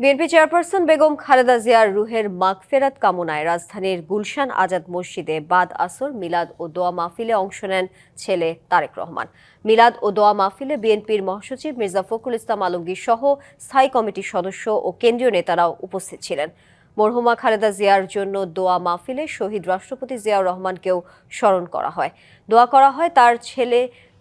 BNP chairperson Begum Khaleda জিয়ার রুহের মাগফেরাত কামনায় রাজধানীর গুলশান আজাদ মসজিদে বাদ আসর মিলাদ ও দোয়া মাহফিলে অংশ নেন ছেলে তারেক রহমান। মিলাদ ও দোয়া মাহফিলে বিএনপির মহাসচিব মির্জা ফখরুল ইসলাম আলমগীর সহ স্থায়ী কমিটির সদস্য ও কেন্দ্রীয় নেতারাও উপস্থিত ছিলেন। মরহুমা খালেদা জিয়ার জন্য দোয়া মাহফিলে শহীদ রাষ্ট্রপতি জিয়াউর রহমানকেও স্মরণ করা হয়। দোয়া করা হয় তার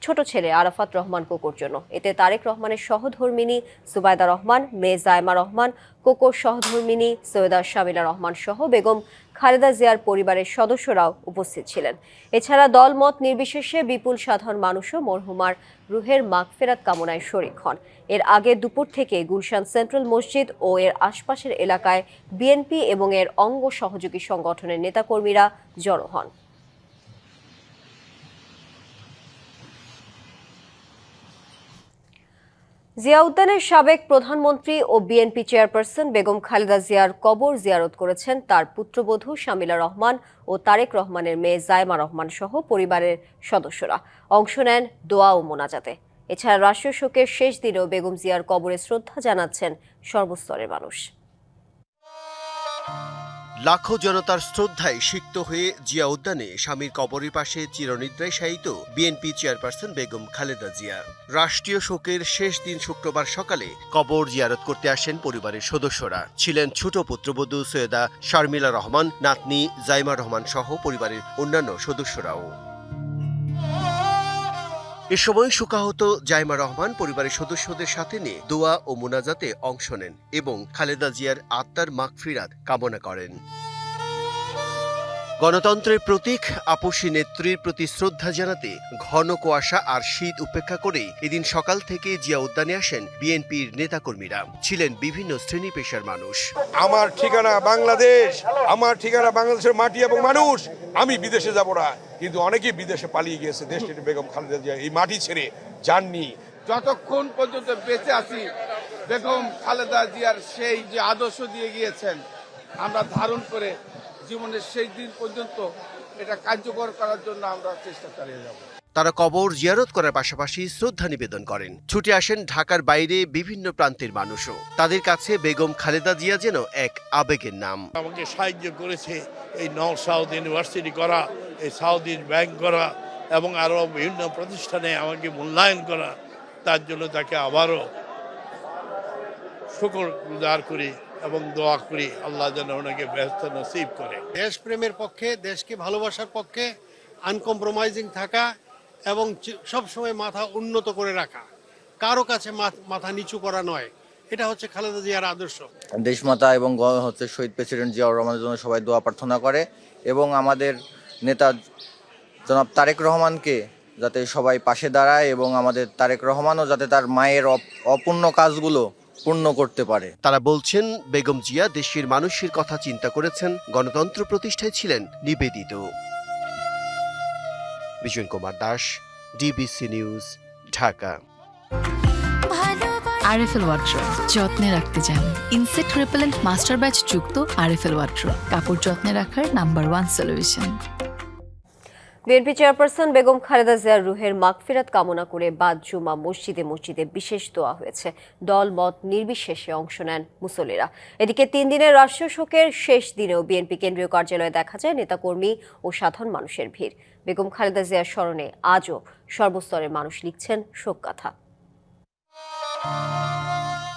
ছোট ছেলে আরাফাত রহমান কোকোর জন্য। এতে তারেক রহমানের সহধর্মিণী সুবাইদা রহমান, মেয়ে জায়মা রহমান, কোকোর সহধর্মিণী সৈয়দা শামিলা রহমান সহ বেগম খালেদা জিয়ার পরিবারের সদস্যরাও উপস্থিত ছিলেন। এছাড়া দলমত নির্বিশেষে বিপুল সাধারণ মানুষও মরহুমার রুহের মাগফেরাত কামনায় শরিক হন। এর আগে দুপুর থেকে গুলশান সেন্ট্রাল মসজিদ ও এর আশপাশের এলাকায় বিএনপি এবং এর অঙ্গ সহযোগী সংগঠনের নেতাকর্মীরা জড়ো হন। জিয়া উদ্যানের সাবেক প্রধানমন্ত্রী ও বিএনপি চেয়ারপারসন বেগম খালেদা জিয়ার কবর জিয়ারত করেছেন তার পুত্রবধূ শামিলা রহমান ও তারেক রহমানের মেয়ে জায়মা রহমান সহ পরিবারের সদস্যরা অংশ নেন দোয়া ও মোনাজাতে। এছাড়া রাষ্ট্রীয় শোকের শেষ দিনেও বেগম জিয়ার কবরে শ্রদ্ধা জানাচ্ছেন সর্বস্তরের মানুষ। লাখো জনতার শ্রদ্ধায় সিক্ত হয়ে জিয়া উদ্যানে স্বামীর কবরের পাশে চিরনিদ্রায় শায়িত বিএনপি চেয়ারপারসন বেগম খালেদা জিয়া। রাষ্ট্রীয় শোকের শেষ দিন শুক্রবার সকালে কবর জিয়ারত করতে আসেন পরিবারের সদস্যরা। ছিলেন ছোট পুত্রবধূ সৈয়দা শারমিলা রহমান, নাতনি জাইমা রহমান সহ পরিবারের অন্যান্য সদস্যরাও। এ সময় শোকাহত জাইমা রহমান পরিবারের সদস্যদের সাথে নিয়ে দোয়া ও মোনাজাতে অংশ নেন এবং খালেদা জিয়ার আত্মার মাগফিরাত কামনা করেন। গণতন্ত্রের প্রতীক আপসী নেত্রীর প্রতি শ্রদ্ধা জানাতে ঘন কুয়াশা আর শীত উপেক্ষা করে এদিন সকাল থেকে জিয়া উদ্যানে আসেন বিএনপির নেতাকর্মীরা। ছিলেন বিভিন্ন শ্রেণী পেশার মানুষ। আমার ঠিকানা বাংলাদেশ, আমার ঠিকানা বাংলাদেশের মাটি এবং মানুষ। আমি বিদেশে যাব না, কিন্তু অনেকেই বিদেশে পালিয়ে গিয়েছে। দেশটি বেগম খালেদা জিয়া এই মাটি ছেড়ে যাননি। যতক্ষণ পর্যন্ত বেঁচে আছি বেগম খালেদা জিয়ার সেই যে আদর্শ দিয়ে গিয়েছেন আমরা ধারণ করে জীবনের শেষ দিন পর্যন্ত এটা কার্যকর করার জন্য আমরা চেষ্টা চালিয়ে যাব। তারা কবর জিয়ারত করার পাশাপাশি শ্রদ্ধা নিবেদন করেন। ছুটে আসেন ঢাকার বাইরে বিভিন্ন প্রান্তের মানুষও। তাদের কাছে বেগম খালেদা জিয়া যেন এক আবেগের নাম। আমাকে সাহায্য করেছে এই নর্থ সাউথ ইউনিভার্সিটি করা, এই সাউথ ইস্ট ব্যাংক করা এবং আরও বিভিন্ন প্রতিষ্ঠানে আমাকে মূল্যায়ন করা। তার জন্য তাকে আবারও শুকরগুজার করি এবং দোয়া করি আল্লাহ যেন ওনাকে ব্যস্ত নসিব করে। দেশপ্রেমের পক্ষে, দেশকে ভালোবাসার পক্ষে, আনকম্প্রোমাইজিং থাকা এবং সবসময় মাথা উন্নত করে রাখা, কারো কাছে মাথা নিচু করা নয়, এটা হচ্ছে খালেদা জিয়ার আদর্শ। দেশমাতা এবং শহীদ প্রেসিডেন্ট জিয়াউর রহমানের জন্য সবাই দোয়া প্রার্থনা করে এবং আমাদের নেতা জনাব তারেক রহমানকে যাতে সবাই পাশে দাঁড়ায় এবং আমাদের তারেক রহমানও যাতে তার মায়ের অপূর্ণ কাজগুলো পূর্ণ করতে পারে। তারা বলছেন বেগম জিয়া দেশের মানুষের কথা চিন্তা করেছেন, গণতন্ত্র প্রতিষ্ঠায় ছিলেন নিবেদিত। Bijoy Kumar Das, DBC news, Dhaka. RFL ওয়াট্রো যত্নে রাখতে চান ইনসেক্ট রিপেলেন্ট মাস্টার ব্যাচ যুক্ত আরএফএল ওয়াট্রো কাপড় যত্নে রাখার number 1 solution. BNP chairperson Begum Khaleda জিয়ার রুহের মাগফিরাত কামনা করে বাদ জুমা মসজিদে মসজিদে বিশেষ দোয়া হয়েছে। দল মত নির্বিশেষে অংশ নেন মুসল্লিরা। এদিকে 3 দিনের রাষ্ট্রীয় শোকের শেষ দিনেও বিএনপি কেন্দ্রীয় কার্যালয়ে দেখা যায় নেতাকর্মী ও সাধারণ মানুষের ভিড়। বেগম খালেদা জিয়ার স্মরণে আজও সর্বস্তরের মানুষ লিখছেন শোকগাথা।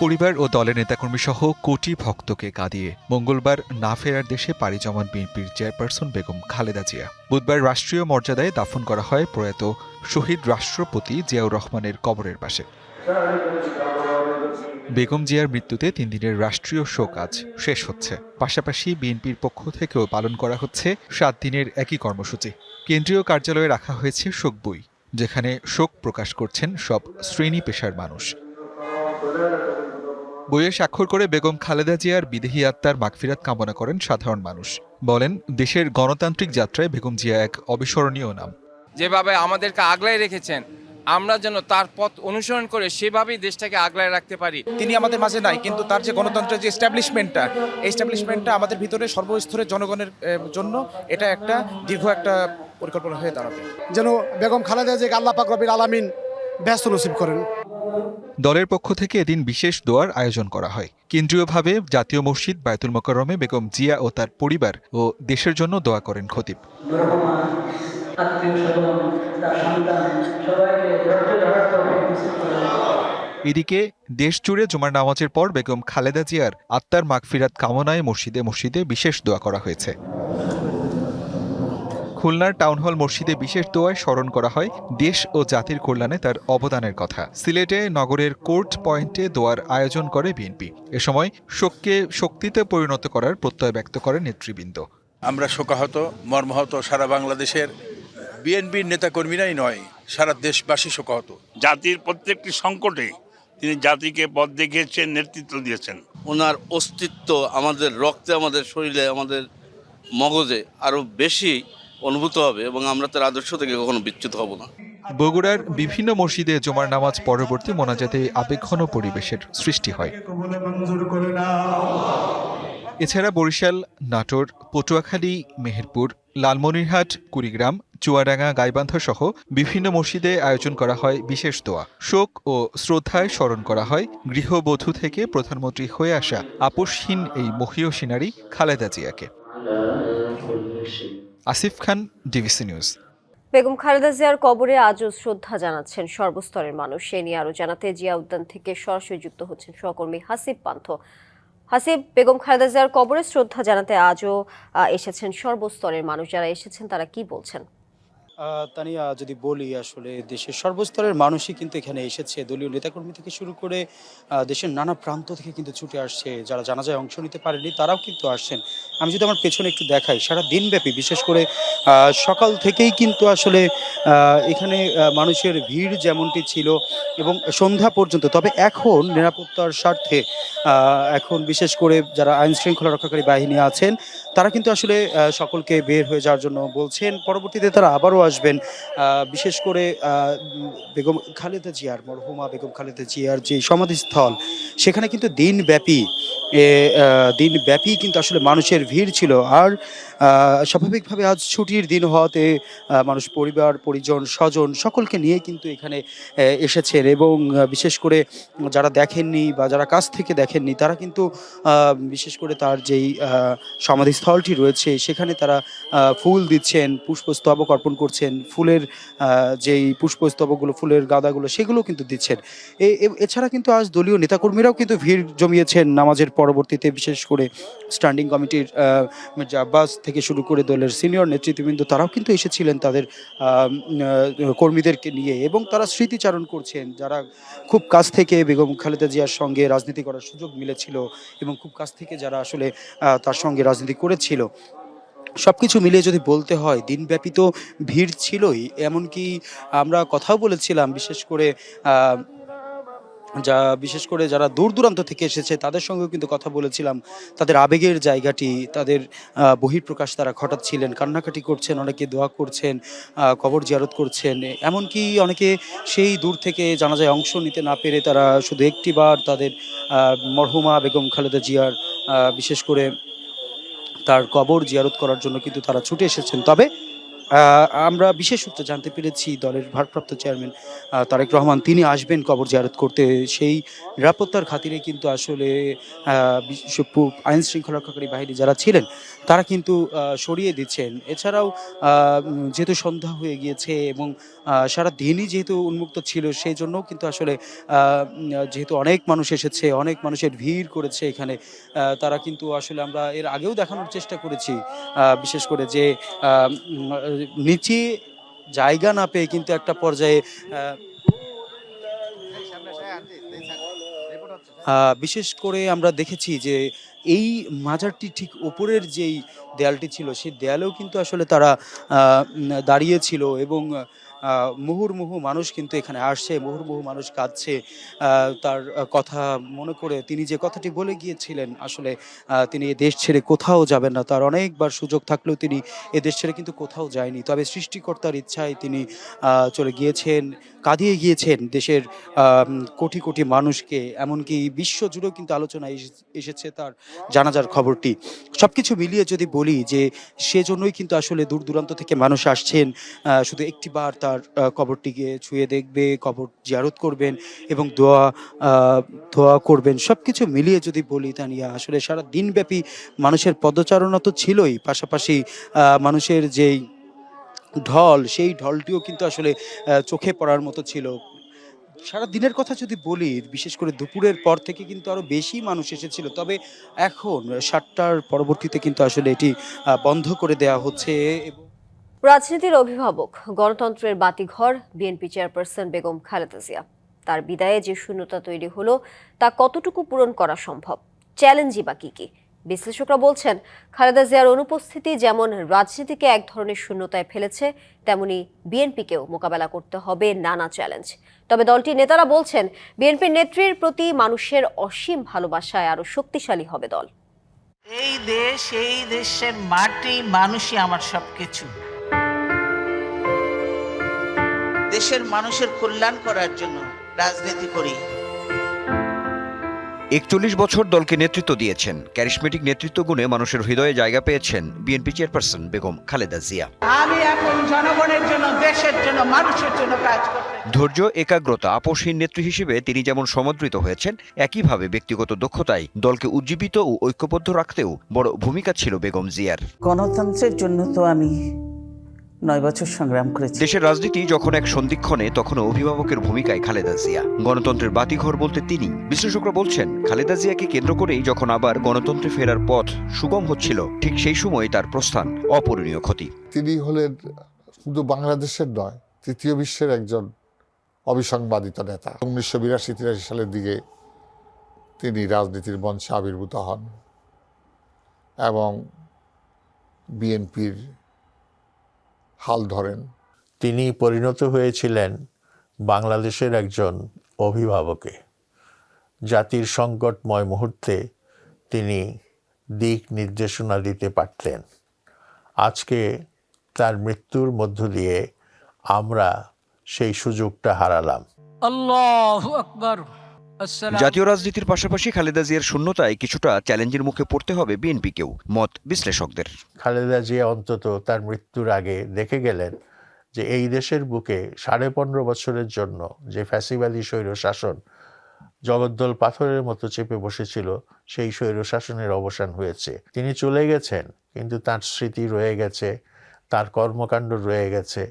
পরিবার ও দলের নেতাকর্মী সহ কোটি ভক্তকে কাঁদিয়ে মঙ্গলবার না ফেরার দেশে পাড়ি জমান বিএনপির চেয়ারপারসন বেগম খালেদা জিয়া। বুধবার রাষ্ট্রীয় মর্যাদায় দাফন করা হয় প্রয়াত শহীদ রাষ্ট্রপতি জিয়াউর রহমানের কবরের পাশে। বেগম জিয়ার মৃত্যুতে 3 দিনের রাষ্ট্রীয় শোক আজ শেষ হচ্ছে। পাশাপাশি বিএনপির পক্ষ থেকেও পালন করা হচ্ছে 7 দিনের একই কর্মসূচি। কেন্দ্রীয় কার্যালয়ে রাখা হয়েছে শোক বই, যেখানে শোক প্রকাশ করছেন সব শ্রেণী পেশার মানুষ। বইয়ে স্বাক্ষর করে বেগম খালেদা জিয়ার বিদেহী আত্মার মাগফিরাত কামনা করেন সাধারণ মানুষ। বলেন, দেশের গণতান্ত্রিক যাত্রায় বেগম জিয়া এক অবিস্মরণীয় নাম। যেভাবে আমাদেরকে আগলায় রেখেছেন, আমরা যেন তার পথ অনুসরণ করে সেভাবেই দেশটাকে আগলায় রাখতে পারি। তিনি আমাদের মাঝে নাই, কিন্তু তার যে গণতন্ত্রের যে এস্টাবলিশমেন্টটা আমাদের ভিতরে সর্বস্তরের জনগণের জন্য এটা একটা দীর্ঘ একটা পরিকল্পনা হয়ে দাঁড়াবে। যেন বেগম খালেদা জিয়াকে আল্লাহ পাক রব্বুল আলামিন ব্যস্ত নসিব করেন। দলের পক্ষ থেকে এদিন বিশেষ দোয়ার আয়োজন করা হয়। কেন্দ্রীয়ভাবে জাতীয় মসজিদ বায়তুল মোকাররমে বেগম জিয়া ও তার পরিবার ও দেশের জন্য দোয়া করেন খতিব। এদিকে দেশ জুড়ে জুমার নামাজের পর বেগম খালেদা জিয়ার আত্মার মাগফিরাত কামনায় মসজিদে মসজিদে বিশেষ দোয়া করা হয়েছে। খুলনার টাউন হল মসজিদে বিশেষ দোয়ায় স্মরণ করা হয় দেশ ও জাতির কল্যাণে তার অবদানের কথা। সিলেটে নগরের কোর্ট পয়েন্টে দোয়ার আয়োজন করে বিএনপি। এ সময় শোককে শক্তিতে পরিণত করার প্রত্যয় ব্যক্ত করেন নেতৃবৃন্দ। আমরা শোকাহত, মর্মাহত সারা বাংলাদেশের বিএনপির নেতাকর্মীরাই নয়, সারা দেশবাসী শোকাহত। জাতির প্রত্যেকটি সংকটে তিনি জাতিকে পথ দেখিয়েছেন, নেতৃত্ব দিয়েছেন। ওনার অস্তিত্ব আমাদের রক্তে, আমাদের শরীরে, আমাদের মগজে আরো বেশি অনুভূত হবে এবং আমরা তার আদর্শ থেকে কখনো বিচ্যুত হব না। বগুড়ার বিভিন্ন মসজিদে জুমার নামাজ পরবর্তী মোনাজাতে আবেগঘন পরিবেশের সৃষ্টি হয়। এছাড়া বরিশাল, নাটোর, পটুয়াখালী, মেহেরপুর, লালমনিরহাট, কুড়িগ্রাম, চুয়াডাঙ্গা, গাইবান্ধা সহ বিভিন্ন মসজিদে আয়োজন করা হয় বিশেষ দোয়া। শোক ও শ্রদ্ধায় স্মরণ করা হয় গৃহবধূ থেকে প্রধানমন্ত্রী হয়ে আসা আপোষহীন এই মহীয়সী নারী খালেদা জিয়াকে। আসিফ খান, ডিবিসি নিউজ। বেগম খালেদা জিয়ার কবরে আজও শ্রদ্ধা জানাচ্ছেন সর্বস্তরের মানুষ। সে নিয়ে আরো জানাতে জিয়া উদ্যান থেকে সরাসরি যুক্ত হচ্ছেন সহকর্মী হাসিব পান্থ। হাসিব, বেগম খালেদা জিয়ার কবরে শ্রদ্ধা জানাতে আজও এসেছেন সর্বস্তরের মানুষ। যারা এসেছেন তারা কি বলছেন? তানিয়া, যদি বলি আসলে দেশের সর্বস্তরের মানুষই কিন্তু এখানে এসেছে। দলীয় নেতাকর্মী থেকে শুরু করে দেশের নানা প্রান্ত থেকে কিন্তু ছুটে আসছে। যারা জানাজায় অংশ নিতে পারেনি তারাও কিন্তু আসছেন। আমি যদি আমার পেছনে একটু দেখাই, সারা দিনব্যাপী বিশেষ করে সকাল থেকেই কিন্তু আসলে এখানে মানুষের ভিড় যেমনটি ছিল এবং সন্ধ্যা পর্যন্ত। তবে এখন নিরাপত্তার স্বার্থে এখন বিশেষ করে যারা আইন শৃঙ্খলা রক্ষাকারী বাহিনী আছেন তারা কিন্তু আসলে সকলকে বের হয়ে যাওয়ার জন্য বলছেন। পরবর্তীতে তারা আবারও আসবেন। বিশেষ করে বেগম খালেদা জিয়ার, মরহুমা বেগম খালেদা জিয়ার যে সমাধিস্থল, সেখানে কিন্তু দিনব্যাপী কিন্তু আসলে মানুষের ভিড় ছিল। আর স্বাভাবিকভাবে আজ ছুটির দিন হওয়াতে মানুষ পরিবার, পরিজন, স্বজন সকলকে নিয়ে কিন্তু এখানে এসেছেন এবং বিশেষ করে যারা দেখেননি বা যারা কাছ থেকে দেখেননি তারা কিন্তু বিশেষ করে তার যেই সমাধিস্থলটি রয়েছে সেখানে তারা ফুল দিচ্ছেন, পুষ্পস্তবক অর্পণ করছেন। ফুলের যেই পুষ্পস্তবকগুলো, ফুলের গাদাগুলো সেগুলো কিন্তু দিচ্ছেন। এছাড়া কিন্তু আজ দলীয় নেতাকর্মীরাও কিন্তু ভিড় জমিয়েছেন নামাজের পরবর্তীতে। বিশেষ করে স্ট্যান্ডিং কমিটির মির্জা আব্বাস থেকে শুরু করে দলের সিনিয়র নেতৃত্ববৃন্দ তারাও কিন্তু এসেছিলেন তাদের কর্মীদেরকে নিয়ে এবং তারা স্মৃতিচারণ করছেন যারা খুব কাছ থেকে বেগম খালেদা জিয়ার সঙ্গে রাজনীতি করার সুযোগ মিলেছিল এবং খুব কাছ থেকে যারা আসলে তার সঙ্গে রাজনীতি করেছিল। সবকিছু মিলিয়ে যদি বলতে হয় দিনব্যাপী তো ভিড় ছিলই, এমনকি আমরা কথাও বলেছিলাম বিশেষ করে যারা দূর দূরান্ত থেকে এসেছে তাদের সঙ্গেও কিন্তু কথা বলেছিলাম। তাদের আবেগের জায়গাটি, তাদের বহিঃপ্রকাশ তারা ঘটাচ্ছিলেন, কান্নাকাটি করছেন, অনেকে দোয়া করছেন, কবর জিয়ারত করছেন। এমনকি অনেকে সেই দূর থেকে জানাজায় অংশ নিতে না পেরে তারা শুধু একটিবার তাদের মরহুমা বেগম খালেদা জিয়ার বিশেষ করে তার কবর জিয়ারত করার জন্য কিন্তু তারা ছুটে এসেছেন। তবে আমরা বিশেষ সূত্রে জানতে পেরেছি দলের ভারপ্রাপ্ত চেয়ারম্যান তারেক রহমান তিনি আসবেন কবর জিয়ারত করতে। সেই নিরাপত্তার খাতিরে কিন্তু আসলে আইন শৃঙ্খলা রক্ষাকারী বাহিনী যারা ছিলেন তারা কিন্তু সরিয়ে দিচ্ছেন। এছাড়াও যেহেতু সন্ধ্যা হয়ে গিয়েছে এবং সারা দিনই যেহেতু উন্মুক্ত ছিল সেই জন্যও কিন্তু আসলে যেহেতু অনেক মানুষ এসেছে, অনেক মানুষের ভিড় করেছে এখানে, তারা কিন্তু আসলে আমরা এর আগেও দেখানোর চেষ্টা করেছি বিশেষ করে যে নিচে জায়গা না পেয়ে কিন্তু একটা পর্যায়ে বিশেষ করে আমরা দেখেছি যে এই মাজারটি ঠিক উপরের যেই দেয়ালটি ছিল সেই দেয়ালেও কিন্তু আসলে তারা দাঁড়িয়েছিল এবং মুহুর্মুহু মানুষ কিন্তু এখানে আসছে, মুহুর্মুহু মানুষ কাঁদছে তার কথা মনে করে। তিনি যে কথাটি বলে গিয়েছিলেন আসলে তিনি এ দেশ ছেড়ে কোথাও যাবেন না, তার অনেকবার সুযোগ থাকলেও তিনি এ দেশ ছেড়ে কিন্তু কোথাও যায়নি, তবে সৃষ্টিকর্তার ইচ্ছায় তিনি চলে গিয়েছেন। কাঁদিয়ে গিয়েছেন দেশের কোটি কোটি মানুষকে, এমনকি বিশ্ব জুড়েও কিন্তু আলোচনায় এসেছে তার জানাজার খবরটি। সব কিছু মিলিয়ে যদি বলি যে সেজন্যই কিন্তু আসলে দূর দূরান্ত থেকে মানুষ আসছেন শুধু একটিবার তার কবরটিকে ছুঁয়ে দেখবে, কবর জিয়ারত করবেন এবং দোয়া করবেন। সব কিছু মিলিয়ে যদি বলি তানিয়া, আসলে সারা দিনব্যাপী মানুষের পদচারণা তো ছিলই, পাশাপাশি মানুষের যেই ঢল, সেই ঢলটিও কিন্তু আসলে চোখে পড়ার মতো ছিল। সারা দিনের কথা যদি বলি, বিশেষ করে দুপুরের পর থেকে কিন্তু আরো বেশি মানুষ এসেছিল, তবে এখন 7টার পরবর্তীতে কিন্তু আসলে এটি বন্ধ করে দেওয়া হচ্ছে। রাজনীতির অভিভাবক, গণতন্ত্রের বাতিঘর বিএনপি চেয়ারপারসন বেগম খালেদা জিয়া, তার বিদায়ে যে শূন্যতা তৈরি হলো তা কতটুকু পূরণ করা সম্ভব, চ্যালেঞ্জই বা কি? বিশ্লেষকরা বলছেন, খালেদা জিয়ার অনুপস্থিতি যেমন রাজনীতিকে এক ধরনের শূন্যতায় ফেলেছে, তেমনি বিএনপিকেও মোকাবেলা করতে হবে নানা চ্যালেঞ্জ। তবে দলটির নেতারা বলছেন, বিএনপির নেত্রীর প্রতি মানুষের অসীম ভালোবাসায় আরো শক্তিশালী হবে দল। এই দেশ, এই দেশের মাটি, মানুষই আমার সবকিছু। দেশের মানুষের কল্যাণ করার জন্য রাজনীতি করি। ৪১ বছর দলকে নেতৃত্ব দিয়েছেন। ক্যারিসমেটিক নেতৃত্ব গুণে মানুষের হৃদয়ে জায়গা পেয়েছেন বিএনপি চেয়ারপারসন বেগম খালেদা জিয়া। আমি এখন জনগণের জন্য, দেশের জন্য, মানুষের জন্য কাজ করতে। ধৈর্য, একাগ্রতা, আপোষহীন নেত্রী হিসেবে তিনি যেমন সমাদৃত হয়েছেন, একইভাবে ব্যক্তিগত দক্ষতায় দলকে উজ্জীবিত ও ঐক্যবদ্ধ রাখতেও বড় ভূমিকা ছিল বেগম জিয়ার। গণতন্ত্রের জন্য তো আমি 9 বছর সংগ্রাম করেছি। দেশের রাজনীতি যখন এক সন্ধিক্ষণে, তখনও অভিভাবকের ভূমিকায় খালেদা জিয়া। গণতন্ত্রের বাতিঘর বলতে তিনি। বিশ্লেষকরা বলছেন, খালেদা জিয়াকে কেন্দ্র করেই যখন আবার গণতন্ত্রে ফেরার পথ সুগম হচ্ছিল, ঠিক সেই সময় তার প্রস্থান অপূরণীয় ক্ষতি। তিনি হলেন শুধু বাংলাদেশের নয়, তৃতীয় বিশ্বের একজন অবিসংবাদিত নেতা। 1982-83 সালের দিকে তিনি রাজনীতির মঞ্চে আবির্ভূত হন এবং বিএনপির হাল ধরেন। তিনি পরিণত হয়েছিলেন বাংলাদেশের একজন অভিভাবকে। জাতির সংকটময় মুহূর্তে তিনি দিক নির্দেশনা দিতে পারতেন। আজকে তার মৃত্যুর মধ্য দিয়ে আমরা সেই সুযোগটা হারালাম। আল্লাহু আকবার। জাতীয় রাজনীতির পাশাপাশি খালেদা জিয়ার শূন্যতায় কিছুটা চ্যালেঞ্জের মুখে পড়তে হবে বিএনপিকেও, মত বিশ্লেষকদের। খালেদা জিয়া অন্তত তার মৃত্যুর আগে দেখে গেলেন যে এই দেশের বুকে 15.5 বছরের জন্য যে ফ্যাসিবাদী স্বৈর শাসন জগদ্দল পাথরের মতো চেপে বসেছিল, সেই স্বৈর শাসনের অবসান হয়েছে। তিনি চলে গেছেন, কিন্তু তার স্মৃতি রয়ে গেছে, তার কর্মকাণ্ড রয়ে গেছে,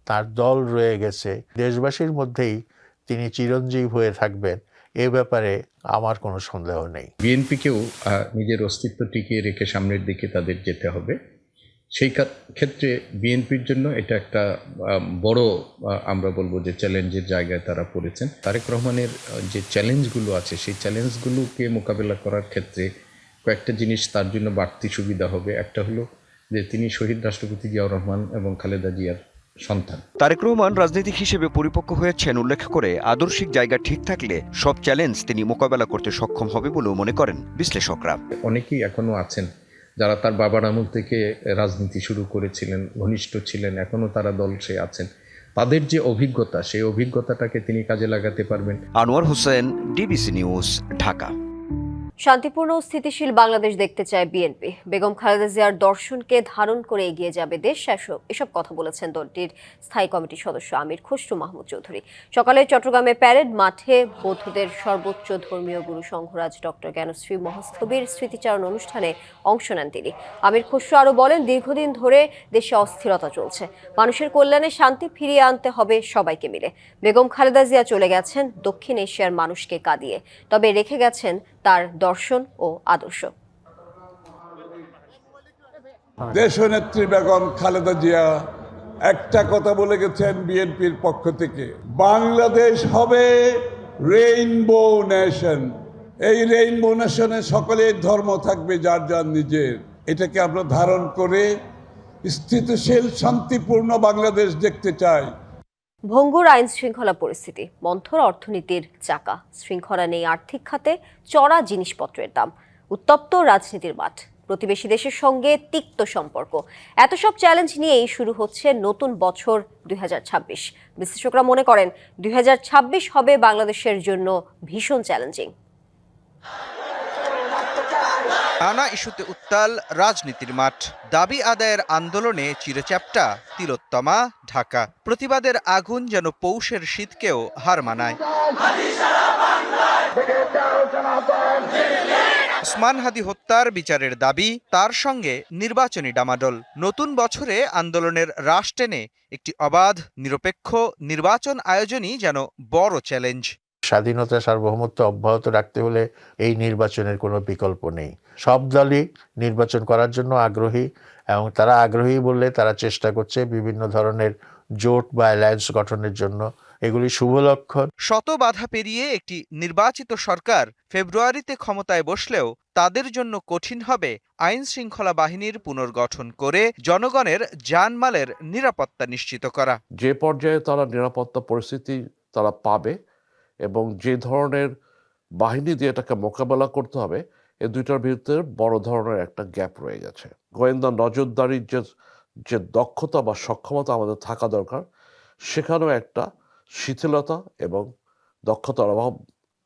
তার দল রয়ে গেছে। দেশবাসীর মধ্যেই তিনি চিরঞ্জীব হয়ে থাকবেন, এ ব্যাপারে আমার কোনো সন্দেহ নেই। বিএনপিকেও নিজের অস্তিত্ব টিকিয়ে রেখে সামনের দিকে তাদের যেতে হবে। সেই ক্ষেত্রে বিএনপির জন্য এটা একটা বড়, আমরা বলবো যে চ্যালেঞ্জের জায়গায় তারা পড়েছেন। তারেক রহমানের যে চ্যালেঞ্জগুলো আছে, সেই চ্যালেঞ্জগুলোকে মোকাবেলা করার ক্ষেত্রে কয়েকটা জিনিস তার জন্য বাড়তি সুবিধা হবে। একটা হলো যে তিনি শহীদ রাষ্ট্রপতি জিয়াউর রহমান এবং খালেদা জিয়ার সন্তান। তারেক রহমান রাজনীতিক হিসেবে পরিপক্ক হয়েছেন উল্লেখ করে আদর্শিক জায়গা ঠিক থাকলে সব চ্যালেঞ্জ তিনি মোকাবেলা করতে সক্ষম হবে বলেও মনে করেন বিশ্লেষকরা। অনেকেই এখনো আছেন যারা তার বাবার আমল থেকে রাজনীতি শুরু করেছিলেন, ঘনিষ্ঠ ছিলেন, এখনো তারা দলে আছেন। তাদের যে অভিজ্ঞতা, সেই অভিজ্ঞতাটাকে তিনি কাজে লাগাতে পারবেন। Anwar Hossain, DBC news, Dhaka. শান্তিপূর্ণ ও স্থিতিশীল বাংলাদেশ দেখতে চায় বিএনপি। বেগম খালেদা জিয়ার দর্শনকে ধারণ করে এগিয়ে যাবে দেশ, এসব কথা বলেছেন দলটির স্থায়ী কমিটির সদস্য আমির খসরু মাহমুদ চৌধুরী। সকালে চট্টগ্রামে প্যারেড মাঠে বৌদ্ধদের সর্বোচ্চ ধর্মীয় গুরু সংঘরাজ ডক্টর জ্ঞানশ্রী মহাস্থবির স্মৃতিচারণ অনুষ্ঠানে অংশ নেন তিনি। আমির খসরু আরও বলেন, দীর্ঘদিন ধরে দেশে অস্থিরতা চলছে, মানুষের কল্যাণে শান্তি ফিরিয়ে আনতে হবে সবাইকে মিলে। বেগম খালেদা জিয়া চলে গেছেন দক্ষিণ এশিয়ার মানুষকে কাঁদিয়ে, তবে রেখে গেছেন তার দর্শন ও আদর্শ। দেশনেত্রী বেগম খালেদা জিয়া একটা কথা বলে গেছেন বিএনপির পক্ষ থেকে, বাংলাদেশ হবে রেইনবো নেশন। এই রেইনবো নেশনে সকলের ধর্ম থাকবে যার যার নিজের। এটাকে আমরা ধারণ করে স্থিতিশীল শান্তিপূর্ণ বাংলাদেশ দেখতে চাই। ভঙ্গুর আইন শৃঙ্খলা পরিস্থিতি, মন্থর অর্থনীতির চাকা, শৃঙ্খলা নেই আর্থিক খাতে, চড়া জিনিসপত্রের দাম, উত্তপ্ত রাজনীতির মাঠ। প্রতিবেশী দেশের সঙ্গে তিক্ত সম্পর্ক। এত সব চ্যালেঞ্জ নিয়েই শুরু হচ্ছে নতুন বছর ২০২৬। বিশ্লেষকরা মনে করেন ২০২৬ হবে বাংলাদেশের জন্য ভীষণ চ্যালেঞ্জিং। নানা ইস্যুতে উত্তাল রাজনীতির মাঠ, দাবি আদায়ের আন্দোলনে চিরচ্যাপ্টা তিলোত্তমা ঢাকা, প্রতিবাদের আগুন যেন পৌষের শীতকেও হার মানায়। ওসমান হাদি হত্যার বিচারের দাবি, তার সঙ্গে নির্বাচনী ডামাডোল। নতুন বছরে আন্দোলনের রাশ টেনে একটি অবাধ নিরপেক্ষ নির্বাচন আয়োজনই যেন বড় চ্যালেঞ্জ। স্বাধীনতা সার্বভৌমত্ব অব্যাহত রাখতে হলে এই নির্বাচনের কোনো বিকল্প নেই। সব দলই নির্বাচন করার জন্য আগ্রহী, এবং তারা আগ্রহী বললে তারা চেষ্টা করছে বিভিন্ন ধরনের জোট বা অ্যালায়েন্স গঠনের জন্য। এগুলি শুভ লক্ষণ। শত বাধা পেরিয়ে একটি নির্বাচিত সরকার ফেব্রুয়ারিতে ক্ষমতায় বসলেও তাদের জন্য কঠিন হবে আইন শৃঙ্খলা বাহিনীর পুনর্গঠন করে জনগণের জানমালের নিরাপত্তা নিশ্চিত করা। যে পর্যায়ে তারা নিরাপত্তা পরিস্থিতি তারা পাবে এবং যে ধরনের বাহিনী দিয়ে এটাকে মোকাবেলা করতে হবে, এই দুইটার বিরুদ্ধে বড় ধরনের একটা গ্যাপ রয়ে গেছে। গোয়েন্দা নজরদারির যে দক্ষতা বা সক্ষমতা আমাদের থাকা দরকার, সেখানেও একটা শিথিলতা এবং দক্ষতার অভাব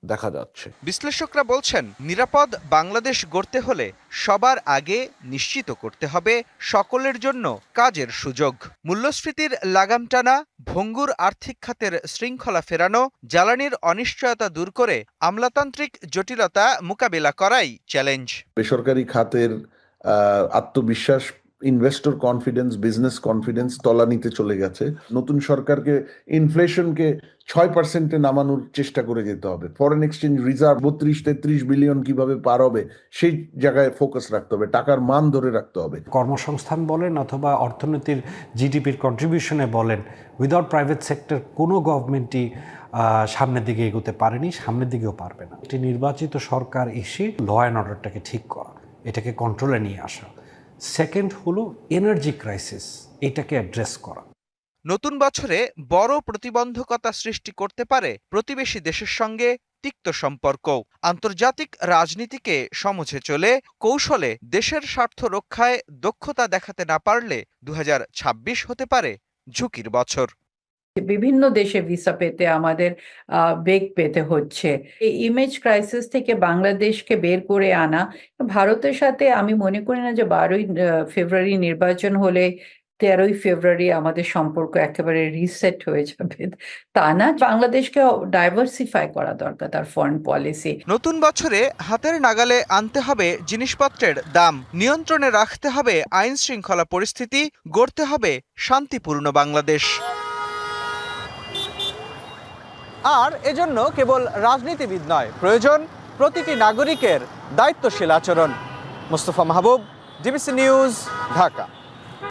দেখা যাচ্ছে। বিশ্লেষকরা বলছেন, নিরাপদ বাংলাদেশ গড়তে হলে সবার আগে নিশ্চিত করতে হবে সকলের জন্য কাজের সুযোগ। মূল্যস্ফীতির লাগাম টানা, ভঙ্গুর আর্থিক খাতের শৃঙ্খলা ফেরানো, জ্বালানির অনিশ্চয়তা দূর করে আমলাতান্ত্রিক জটিলতা মোকাবিলা করাই চ্যালেঞ্জ। বেসরকারি খাতের আত্মবিশ্বাস, ইনভেস্টর কনফিডেন্স, বিজনেস কনফিডেন্স তলানিতে চলে গেছে। নতুন সরকারকে ইনফ্লেশনকে 6% নামানোর চেষ্টা করে যেতে হবে। ফরেন এক্সচেঞ্জ রিজার্ভ 32-33 বিলিয়ন কিভাবে পার হবে সেই জায়গায় ফোকাস রাখতে হবে, টাকার মান ধরে রাখতে হবে। কর্মসংস্থান বলেন অথবা অর্থনীতির জিডিপির কন্ট্রিবিউশনে বলেন, উইদাউট প্রাইভেট সেক্টর কোনো গভর্নমেন্টই সামনের দিকে এগোতে পারেনি, সামনের দিকেও পারবে না। একটি নির্বাচিত সরকার এসে ল অ্যান্ড অর্ডারটাকে ঠিক করা, এটাকে কন্ট্রোলে নিয়ে আসা। সেকেন্ড হলো এনার্জি ক্রাইসিস, এটাকে অ্যাড্রেস করা। নতুন বছরে বড় প্রতিবন্ধকতা সৃষ্টি করতে পারে প্রতিবেশী দেশের সঙ্গে তিক্ত সম্পর্ক। আন্তর্জাতিক রাজনীতিকে সমঝে চলে কৌশলে দেশের স্বার্থ রক্ষায় দক্ষতা দেখাতে না পারলে ২০২৬ হতে পারে ঝুঁকির বছর। বিভিন্ন দেশে ভিসা পেতে আমাদের বেগ পেতে হচ্ছে। এই ইমেজ ক্রাইসিস থেকে বাংলাদেশকে বের করে আনা, ভারতের সাথে আমি মনে করি না যে 12ই ফেব্রুয়ারি নির্বাচন হলে 13ই ফেব্রুয়ারি আমাদের সম্পর্ক একেবারে রিসেট হয়ে যাবে, তা না। বাংলাদেশকে ডাইভার্সিফাই করা দরকার তার ফরেন পলিসি। নতুন বছরে হাতের নাগালে আনতে হবে জিনিসপত্রের দাম, নিয়ন্ত্রণে রাখতে হবে আইন শৃঙ্খলা পরিস্থিতি, গড়তে হবে শান্তিপূর্ণ বাংলাদেশ। আর এজন্য কেবল রাজনীতিবিদ নয়, প্রয়োজন প্রতিটি নাগরিকের দায়িত্বশীল আচরণ। মোস্তফা মাহবুব, ডিবিসি নিউজ, ঢাকা।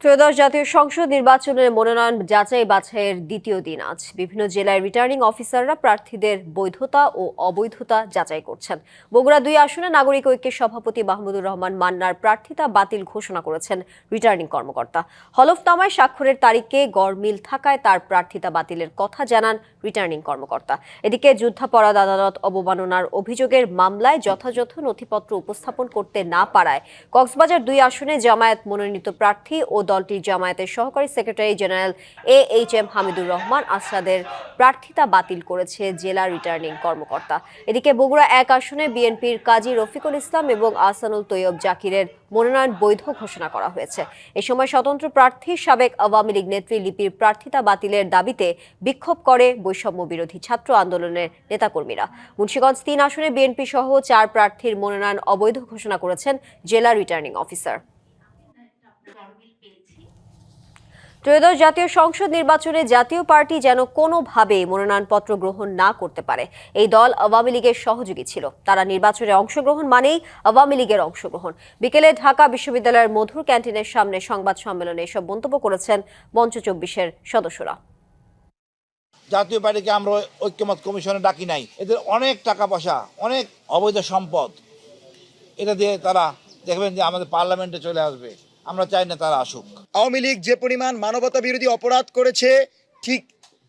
ত্রয়োদশ জাতীয় সংসদ নির্বাচনের মনোনয়ন যাচাই বাছাইয়ের দ্বিতীয় দিন আজ। বিভিন্ন জেলায় রিটার্নিং অফিসাররা প্রার্থীদের বৈধতা ও অবৈধতা যাচাই করছেন। বগুড়া 2 আসনে নাগরিক ঐক্যের সভাপতি মাহমুদুর রহমান মান্নার প্রার্থিতা বাতিল ঘোষণা করেছেন রিটার্নিং কর্মকর্তা। হলফনামায় স্বাক্ষরের তারিখে গড়মিল থাকায় তার প্রার্থিতা বাতিলের কথা জানান রিটার্নিং কর্মকর্তা। এদিকে যুদ্ধাপরাধ আদালত অবমাননার অভিযোগের মামলায় যথাযথ নথিপত্র উপস্থাপন করতে না পারায় কক্সবাজার 2 আসনে জামায়াত মনোনীত প্রার্থী ও দলটির জামায়াতের সহকারী secretary general AHM Hamidur Rahman আসাদের প্রার্থিতা বাতিল করেছে জেলা রিটার্নিং কর্মকর্তা। এদিকে বগুড়া 1 আসনে বিএনপির কাজী রফিকুল ইসলাম এবং আহসানুল তৈয়ব জাকিরের মনোনয়ন বৈধ ঘোষণা করা হয়েছে। এ সময় স্বতন্ত্র প্রার্থী সাবেক আওয়ামী লীগ নেত্রী লিপির প্রার্থিতা বাতিলের দাবিতে বিক্ষোভ করে বৈষম্য বিরোধী ছাত্র আন্দোলনের নেতাকর্মীরা। মুন্সিগঞ্জ 3 আসনে বিএনপি সহ 4 প্রার্থীর মনোনয়ন অবৈধ ঘোষণা করেছেন জেলা রিটার্নিং অফিসার। ত্রয়োদশ জাতীয় সংসদ নির্বাচনে জাতীয় পার্টি যেন কোনোভাবে মনোনয়নপত্র গ্রহণ না করতে পারে, এই দল আওয়ামী লীগের সহযোগী ছিল। তারা নির্বাচনে অংশগ্রহণ মানেই আওয়ামী লীগের অংশগ্রহণ। বিকেলে ঢাকা বিশ্ববিদ্যালয়ের মধুর ক্যান্টিনের সামনে সংবাদ সম্মেলনে এসব মন্তব্য করেছেন মঞ্চ 24-এর সদস্যরা। জাতীয় পার্টিকে আমরা ঐক্যমত কমিশনে ডাকি নাই, এদের অনেক টাকা পয়সা, অনেক অবৈধ সম্পদ, এটা দিয়ে তারা দেখবেন যে আমাদের পার্লামেন্টে চলে আসবে। আমরা চাই না তারা আসুক। আওয়ামী লীগ যে পরিমাণ মানবতা বিরোধী অপরাধ করেছে, ঠিক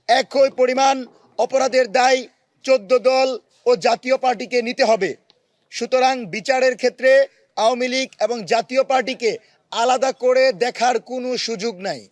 একই পরিমাণ অপরাধের দায় 14 দল ও জাতীয় পার্টিকে নিতে হবে। সুতরাং বিচারের ক্ষেত্রে আওয়ামী লীগ এবং জাতীয় পার্টিকে আলাদা করে দেখার কোনো সুযোগ নাই।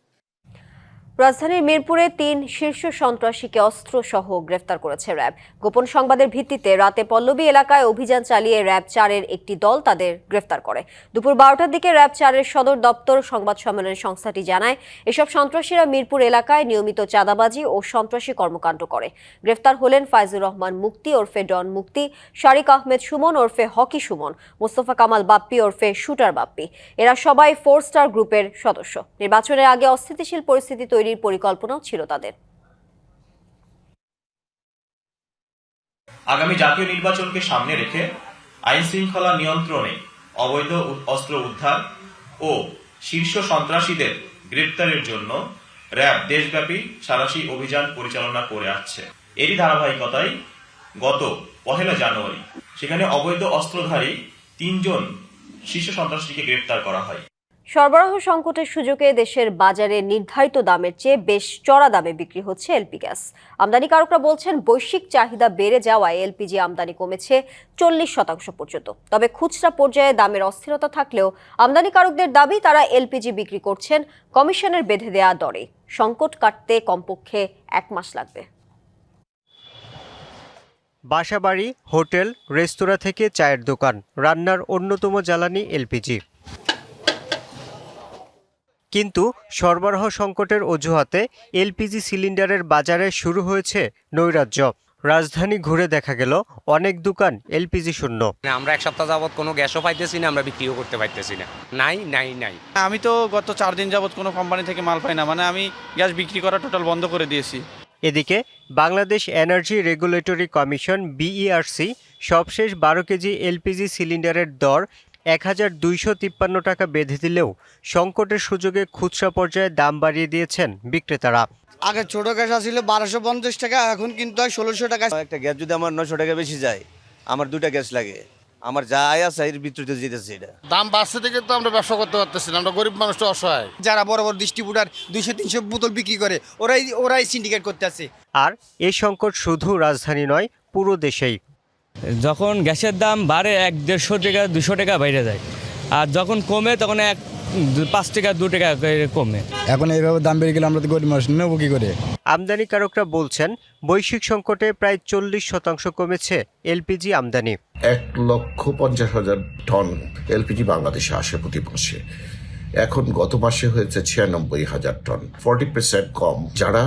রাজধানীর মিরপুরে ৩ শীর্ষ সন্ত্রাসীকে অস্ত্রসহ গ্রেফতার করেছে র্যাব। গোপন সংবাদের ভিত্তিতে রাতে পল্লবী এলাকায় অভিযান চালিয়ে র্যাব ৪-এর একটি দল তাদের গ্রেফতার করে। দুপুর ১২টার দিকে র্যাব ৪-এর সদর দপ্তর সংবাদ সম্মেলনে সংস্থাটি জানায়, এসব সন্ত্রাসীরা মিরপুর এলাকায় নিয়মিত চাঁদাবাজি ও সন্ত্রাসী কর্মকাণ্ড করে। গ্রেফতার হলেন ফাইজুর রহমান মুক্তি ওরফে ডন মুক্তি, শারিক আহমেদ সুমন ওরফে হকি সুমন, মোস্তফা কামাল বাপ্পি ওরফে শুটার বাপ্পি। এরা সবাই 4 স্টার গ্রুপের সদস্য। নির্বাচনের আগে অস্থিতিশীল পরিস্থিতি তৈরির পরিকল্পনাও ছিল তাদের। আগামী জাতীয় নির্বাচনকে সামনে রেখে আইন শৃঙ্খলা নিয়ন্ত্রণে অবৈধ অস্ত্র উদ্ধার ও শীর্ষ সন্ত্রাসীদের গ্রেপ্তারের জন্য র্যাব দেশব্যাপী সাঁড়াশি অভিযান পরিচালনা করে আসছে। এরই ধারাবাহিকতায় গত 1 জানুয়ারি সেখানে অবৈধ অস্ত্রধারী 3 জন শীর্ষ সন্ত্রাসীকে গ্রেপ্তার করা হয়। সরবরাহ সংকটের সুযোগে দেশের বাজারে নির্ধারিত দামের চেয়ে বেশ চড়া দামে বিক্রি হচ্ছে এলপি গ্যাস। আমদানিকারকরা বলছেন, বৈশ্বিক চাহিদা বেড়ে যাওয়ায় এলপিজি আমদানি কমেছে 40% পর্যন্ত। তবে খুচরা পর্যায়ে দামের অস্থিরতা থাকলেও আমদানিকারকদের দাবি, তারা এলপিজি বিক্রি করছেন কমিশনের বেঁধে দেয়া দরে। সংকট কাটতে কমপক্ষে 1 মাস লাগবে। বাসাবাড়ি, হোটেল, রেস্তোরাঁ থেকে চায়ের দোকান, রান্নার অন্যতম জ্বালানি এলপিজি। কিন্তু সরবরাহ সংকটের অজুহাতে এলপিজি সিলিন্ডারের বাজারে শুরু হয়েছে নৈরাজ্য। রাজধানী ঘুরে দেখা গেল অনেক দোকান এলপিজি শূন্য। আমরা 1 সপ্তাহ যাবত কোনো গ্যাসও পাইতেছি না, আমরা বিক্রিও করতে পারতেছি না। নাই। আমি তো গত 4 দিন যাবত কোনো কোম্পানি থেকে মাল পাই না, মানে আমি গ্যাস বিক্রি করা টোটাল বন্ধ করে দিয়েছি। এদিকে Bangladesh energy regulatory commission BERC সবশেষ 12 কেজি এলপিজি সিলিন্ডারের দর 1253 টাকা বেঁধে দিলেও সংকটের সুযোগে খুচরা পর্যায়ে দাম বাড়িয়ে দিয়েছেন বিক্রেতারা। আগে ছোট গ্যাস আসছিল 1250 টাকা, এখন কিন্তু হয় 1600 টাকা। একটা গ্যাস যদি আমার 900 টাকা বেশি যায়, আমার 2টা গ্যাস লাগে, আমার যা আয় আছে এর ভিতরে যেতেছে। এটা দাম বাড়ছে থেকে তো আমরা ব্যবসা করতে পারতেছি না, আমরা গরিব মানুষ তো অসহায়। যারা বড় বড় ডিস্ট্রিবিউটার 200-300 বোতল বিক্রি করে, ওরাই সিন্ডিকেট করতে আছে। আর এই সংকট শুধু রাজধানী নয়, পুরো দেশেই। যখন গ্যাসের দাম বাড়ে 100-150 টাকা 200 টাকা বাইরে যায়, আর যখন কমে তখন 5 টাকা 2 টাকা কমে। এখন এইভাবে দাম বেড়ে গেলে আমরা তো গরিব মানুষ নেবো কি করে? আমদানিকারকরা বলছেন, বৈশ্বিক সংকটে প্রায় 40% কমেছে এলপিজি আমদানি। 1,50,000 টন এলপিজি বাংলাদেশে আসে প্রতি মাসে। এখন গত মাসে হয়েছে 96,000 টন, 40% কম। যারা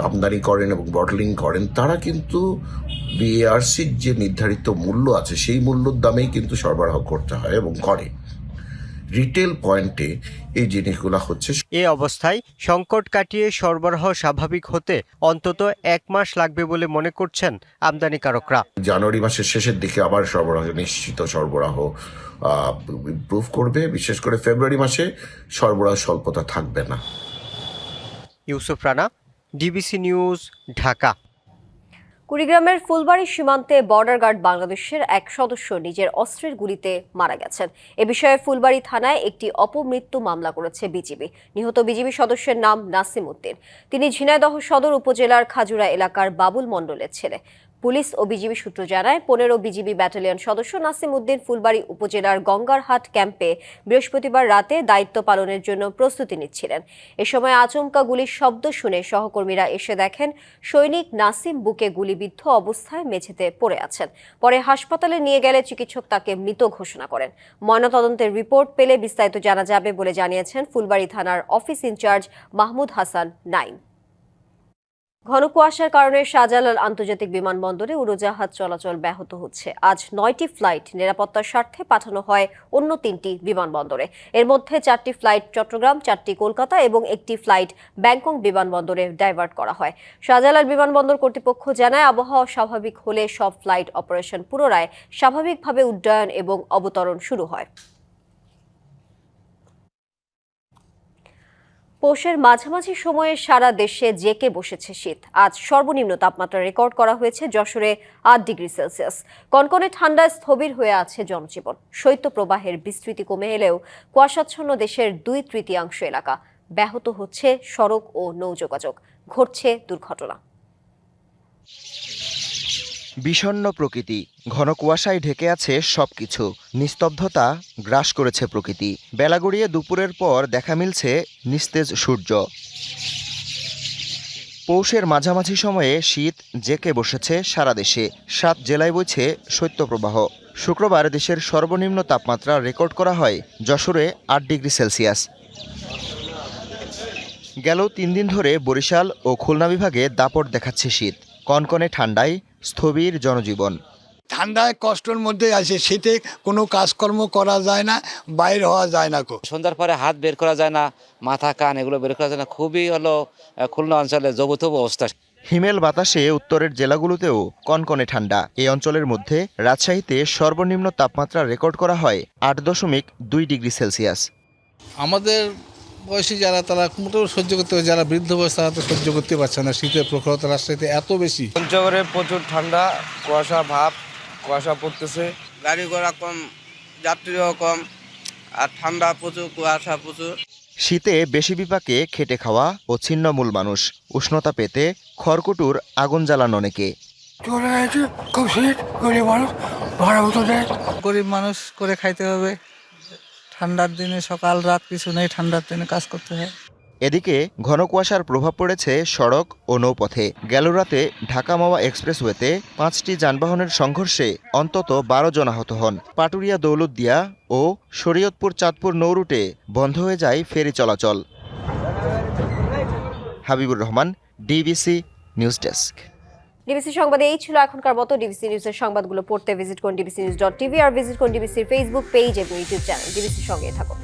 আমদানি করেন এবং বটলিং করেন তারা কিন্তু বিআরসির যে নির্ধারিত মূল্য আছে সেই মূল্যর দামেই কিন্তু সরবরাহ করতে হয় এবং করে। রিটেল পয়েন্টে এই জিনিসগুলো হচ্ছে। এ অবস্থায় সংকট কাটিয়ে সরবরাহ স্বাভাবিক হতে অন্তত 1 মাস লাগবে বলে মনে করছেন আমদানিকারকরা। জানুয়ারি মাসের শেষের দিকে আবার নিশ্চিত সরবরাহ ইমপ্রুভ করবে। বিশেষ করে ফেব্রুয়ারি মাসে সরবরাহ স্বল্পতা থাকবে না। Yusuf Rana, DBC news, Dhaka. কুড়িগ্রামের ফুলবাড়ি সীমান্তে বর্ডার গার্ড বাংলাদেশের এক সদস্য নিজের অস্ত্রের গুলিতে মারা গেছেন। এ বিষয়ে ফুলবাড়ি থানায় একটি অপমৃত্যু মামলা করেছে বিজিবি। নিহত বিজিবি সদস্যের নাম নাসিম উদ্দিন। তিনি ঝিনাইদহ সদর উপজেলার খাজুরা এলাকার বাবুল মণ্ডলের ছেলে। পুলিশ ও বিজিবি সূত্র জানায়, 15 বিজিবি ব্যাটালিয়ন সদস্য নাসিম উদ্দিন ফুলবাড়ি উপজেলার গঙ্গারহাট ক্যাম্পে বৃহস্পতিবার রাতে দায়িত্ব পালনের জন্য প্রস্তুতি নিচ্ছিলেন। এ সময় আচমকা গুলির শব্দ শুনে সহকর্মীরা এসে দেখেন সৈনিক নাসিম বুকে গুলিবিদ্ধ অবস্থায় মেঝেতে পড়ে আছেন। পরে হাসপাতালে নিয়ে গেলে চিকিৎসক তাকে মৃত ঘোষণা করেন। ময়নাতদন্তের রিপোর্ট পেলে বিস্তারিত জানা যাবে বলে জানিয়েছেন ফুলবাড়ি থানার অফিস ইনচার্জ মাহমুদ হাসান নাইম। ঘন কুয়াশার কারণে শাহজালাল আন্তর্জাতিক বিমানবন্দরে উড়োজাহাজ চলাচল ব্যাহত হচ্ছে। আজ 9টি ফ্লাইট নিরাপত্তার স্বার্থে পাঠানো হয় অন্য 3টি বিমানবন্দরে। এর মধ্যে 4টি ফ্লাইট চট্টগ্রাম, 4টি কলকাতা এবং 1টি ফ্লাইট ব্যাংকক বিমানবন্দরে ডাইভার্ট করা হয়। শাহজালাল বিমানবন্দর কর্তৃপক্ষ জানায়, আবহাওয়া স্বাভাবিক হলে সব ফ্লাইট অপারেশন পুনরায় স্বাভাবিকভাবে উড্ডয়ন এবং অবতরণ শুরু হয়। পৌষের মাঝামাঝি সময়ে সারা দেশে জেঁকে বসেছে শীত। আজ সর্বনিম্ন তাপমাত্রা রেকর্ড করা হয়েছে যশোরে 8 ডিগ্রি সেলসিয়াস। কনকনে ঠান্ডায় স্থবির হয়ে আছে জনজীবন। শৈত্যপ্রবাহের বিস্তৃতি কমে এলেও কুয়াশাচ্ছন্ন দেশের 2/3 এলাকা ব্যাহত হচ্ছে সড়ক ও নৌ যোগাযোগ। ঘটছে দুর্ঘটনা। বিষণ্ণ প্রকৃতি, ঘন কুয়াশায় ঢেকে আছে সবকিছু, নিস্তব্ধতা গ্রাস করেছে প্রকৃতি। বেলা গড়িয়ে দুপুরের পর দেখা মিলছে নিস্তেজ সূর্য। পৌষের মাঝামাঝি সময়ে শীত জেঁকে বসেছে সারা দেশে। 7 জেলায় বইছে শৈত্যপ্রবাহ। শুক্রবার দেশের সর্বনিম্ন তাপমাত্রা রেকর্ড করা হয় যশোরে 8 ডিগ্রি সেলসিয়াস। গেল 3 দিন ধরে বরিশাল ও খুলনা বিভাগে দাপট দেখাচ্ছে শীত। কনকনে ঠান্ডায় স্থবির জনজীবন। ঠান্ডায় কষ্টের মধ্যে আছে, শীতে কোনো কাজকর্ম করা যায় না, বাইরে হওয়া যায় না। সন্ধ্যার পরে হাত বের করা যায় না, মাথা কান এগুলো বের করা যায় না। খুবই হলো খুলনা অঞ্চলে জবুথবু অবস্থা। হিমেল বাতাসে উত্তরের জেলাগুলোতেও কনকনে ঠান্ডা। এই অঞ্চলের মধ্যে রাজশাহীতে সর্বনিম্ন তাপমাত্রা রেকর্ড করা হয় 8.2 ডিগ্রি সেলসিয়াস। আমাদের বয়সী যারা তারা মোটেও সহ্য করতে পারে, যারা বৃদ্ধ বয়স তারা তো সহ্য করতে পারছে না। শীতের প্রখরতা রাজশাহীতে এত বেশি। পঞ্চগড়ে প্রচুর ঠান্ডা, কুয়াশা ভাব, কুয়াশা পড়তেছে। গাড়ি ঘোড়া কম, যাত্রীও কম, আর ঠান্ডা প্রচুর, কুয়াশা প্রচুর। শীতে বেশি বিপাকে খেটে খাওয়া ও ছিন্নমূল মানুষ। উষ্ণতা পেতে খড়কুটুর আগুন জ্বালান অনেকে। খুব শীত, গরিব মানুষ ভাড়া মতো দেয়। গরিব মানুষ করে খাইতে হবে। ঠান্ডার দিনে সকাল রাত কিছু নেই, ঠান্ডার দিনে কাজ করতে হয়। এদিকে ঘন কুয়াশার প্রভাব পড়েছে সড়ক ও নৌপথে। গেল রাতে ঢাকা মাওয়া এক্সপ্রেসওয়েতে 5টি যানবাহনের সংঘর্ষে অন্তত 12 জন আহত হন। পাটুরিয়া দৌলতদিয়া ও শরীয়তপুর চাঁদপুর নৌরুটে বন্ধ হয়ে যায় ফেরি চলাচল। Habibur Rahman, DBC news desk. DBC সংবাদে এই ছিল এখনকার মতো। ডিবিসি নিউজের সংবাদগুলো পড়তে ভিজিট করুন dbcnews.tv আর ভিজিট করুন ডিবিসির ফেসবুক পেজ এবং ইউটিউব চ্যানেল। ডিবিসির সঙ্গে থাকুন।